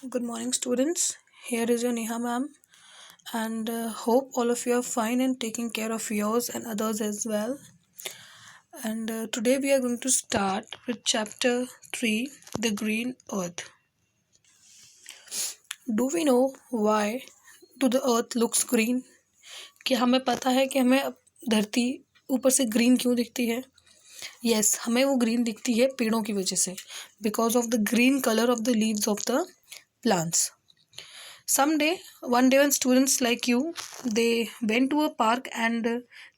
Good morning, students. Here is your Neha ma'am, and hope all of you are fine and taking care of yours and others as well. And today we are going to start with chapter 3, The Green Earth. Do we know why do the earth looks green? क्या हमें पता है कि हमें धरती ऊपर से green क्यों दिखती है? यस, हमें वो ग्रीन दिखती है पेड़ों की वजह से, because of the green colour of the leaves of the plants. One day when students like you, they went to a park and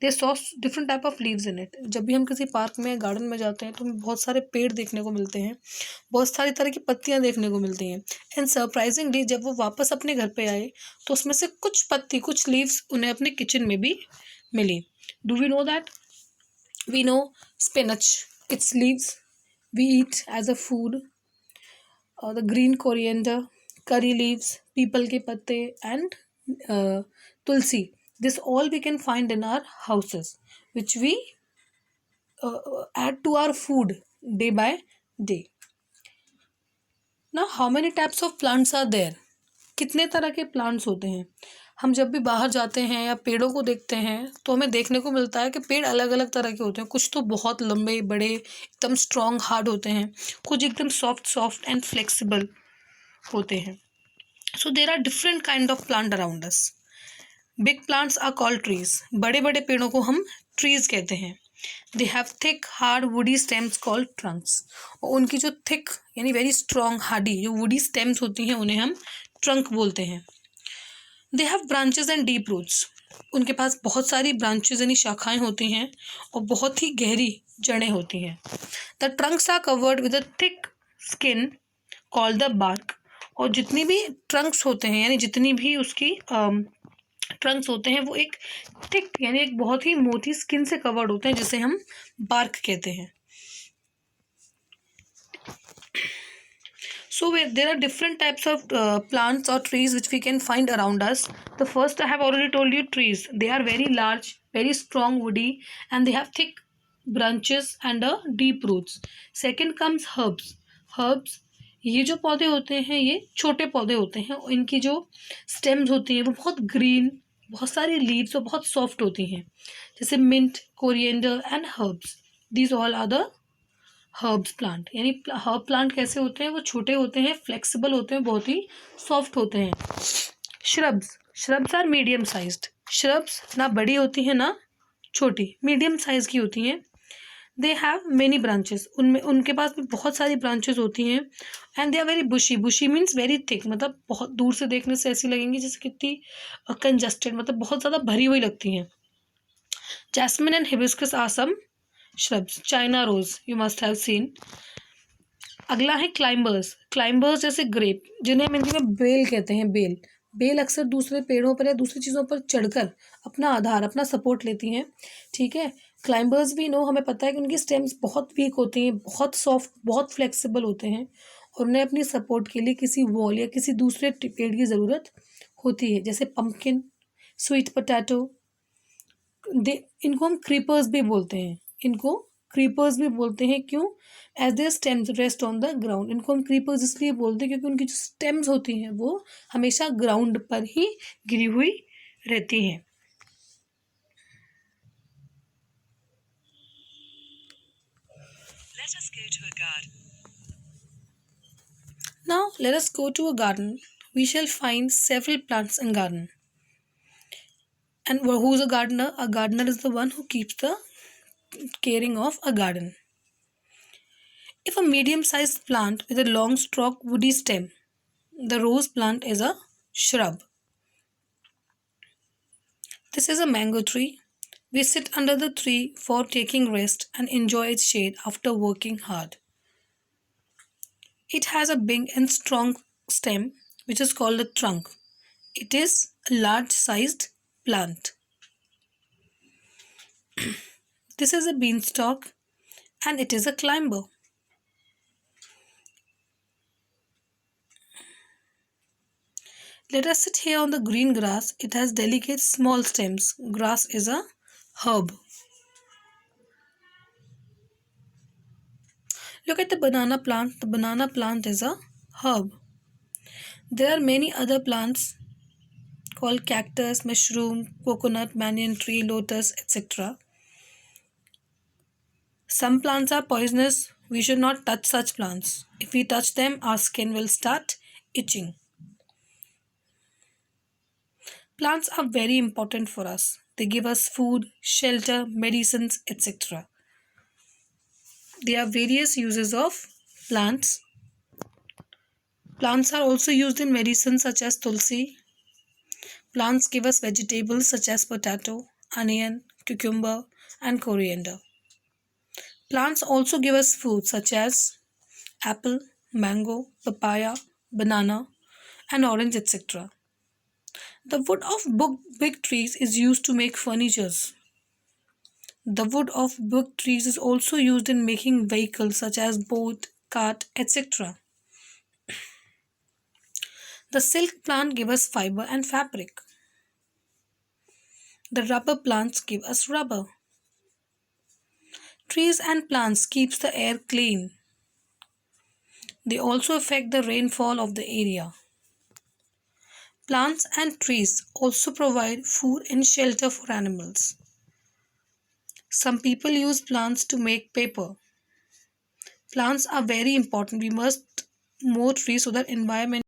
they saw different type of leaves in it. जब भी हम किसी park में garden में जाते हैं तो हमें बहुत सारे पेड़ देखने को मिलते हैं, बहुत सारी तरह की पत्तियां देखने को मिलती हैं. एंड सरप्राइजिंगली जब वो वापस अपने घर पे आए तो उसमें से कुछ लीव्स उन्हें अपने किचन में भी मिली. Do we know that? We know spinach, its leaves we eat as a food, और the green coriander, curry leaves, peepal के पत्ते and tulsi. This all we can find in our houses which we add to our food day by day. Now how many types of plants are there? कितने तरह के plants होते हैं? हम जब भी बाहर जाते हैं या पेड़ों को देखते हैं तो हमें देखने को मिलता है कि पेड़ अलग अलग तरह के होते हैं. कुछ तो बहुत लंबे बड़े एकदम स्ट्रॉन्ग हार्ड होते हैं, कुछ एकदम सॉफ्ट एंड फ्लेक्सिबल होते हैं. So there are different kind of plant around us. Big plants are called trees. बड़े बड़े पेड़ों को हम ट्रीज कहते हैं. They have thick hard woody stems called trunks. और उनकी जो थिक यानी वेरी स्ट्रॉन्ग हार्डी जो वुडी स्टेम्स होती हैं उन्हें हम ट्रंक बोलते हैं. They have branches and deep roots. उनके पास बहुत सारी ब्रांचेस यानी शाखाएं होती हैं और बहुत ही गहरी जड़ें होती हैं. The trunks are covered with a thick skin called the bark. और जितनी भी ट्रंक्स होते हैं यानी जितनी भी उसकी ट्रंक्स होते हैं वो एक थिक यानी एक बहुत ही मोटी स्किन से कवर्ड होते हैं जिसे हम बार्क कहते हैं. So there are different types of plants or trees which we can find around us. The first I have already told you, trees. They are very large, very strong woody, and they have thick branches and deep roots. Second comes herbs. Herbs, ये जो पौधे होते हैं ये छोटे पौधे होते हैं. इनकी जो स्टेम्स होती हैं वो बहुत ग्रीन, बहुत सारी लीव्स और बहुत सॉफ्ट होती हैं, जैसे mint, coriander and herbs. These all are the herbs plant. यानी हर्ब प्लांट कैसे होते हैं? वो छोटे होते हैं, फ्लेक्सिबल होते हैं, बहुत ही सॉफ्ट होते हैं. Shrubs are medium sized. Shrubs ना बड़ी होती हैं ना छोटी, मीडियम साइज की होती हैं. They have many branches. उनके पास भी बहुत सारी ब्रांचेस होती हैं. And they are very bushy. Bushy means very thick, मतलब बहुत दूर से देखने से ऐसी लगेंगी जैसे कितनी कंजस्टेड, मतलब बहुत ज़्यादा भरी हुई लगती हैं. Jasmine and hibiscus are some shrubs. China rose you must have seen. अगला है क्लाइंबर्स. क्लाइंबर्स जैसे ग्रेप, जिन्हें हम हिंदी में बेल कहते हैं. बेल अक्सर दूसरे पेड़ों पर या दूसरी चीज़ों पर चढ़कर अपना आधार, अपना सपोर्ट लेती हैं. ठीक है. क्लाइंबर्स भी नो, हमें पता है कि उनकी स्टेम्स बहुत वीक होती हैं, बहुत सॉफ्ट, बहुत फ्लेक्सिबल होते हैं और उन्हें अपनी सपोर्ट के लिए किसी वॉल या किसी दूसरे पेड़ की ज़रूरत होती है, जैसे पम्पकिन, स्वीट पोटैटो. इनको हम क्रीपर्स भी बोलते हैं. इनको क्रीपर्स भी बोलते हैं. क्यों? As their stems rest on the ground. इनको हम क्रीपर्स इसलिए बोलते हैं क्योंकि उनकी जो स्टेम्स होती हैं वो हमेशा ग्राउंड पर ही गिरी हुई रहती हैं. Now let us go to a garden. We shall find several plants in garden. And who is a gardener? A gardener is the one who keeps the caring of a garden. If a medium-sized plant with a long stalk woody stem, the rose plant is a shrub. This is a mango tree. We sit under the tree for taking rest and enjoy its shade after working hard. It has a big and strong stem which is called a trunk. It is a large-sized plant. This is a beanstalk and it is a climber. Let us sit here on the green grass. It has delicate small stems. Grass is a herb. Look at the banana plant. The banana plant is a herb. There are many other plants called cactus, mushroom, coconut, banyan tree, lotus, etc. Some plants are poisonous. We should not touch such plants. If we touch them, our skin will start itching. Plants are very important for us. They give us food, shelter, medicines, etc. There are various uses of plants. Plants are also used in medicine such as tulsi. Plants give us vegetables such as potato, onion, cucumber, and coriander. Plants also give us fruit such as apple, mango, papaya, banana, and orange, etc. The wood of big trees is used to make furnitures. The wood of big trees is also used in making vehicles such as boat, cart, etc. The silk plant gives us fiber and fabric. The rubber plants give us rubber. Trees and plants keeps the air clean. They also affect the rainfall of the area. Plants and trees also provide food and shelter for animals. Some people use plants to make paper. Plants are very important. We must more trees so that environment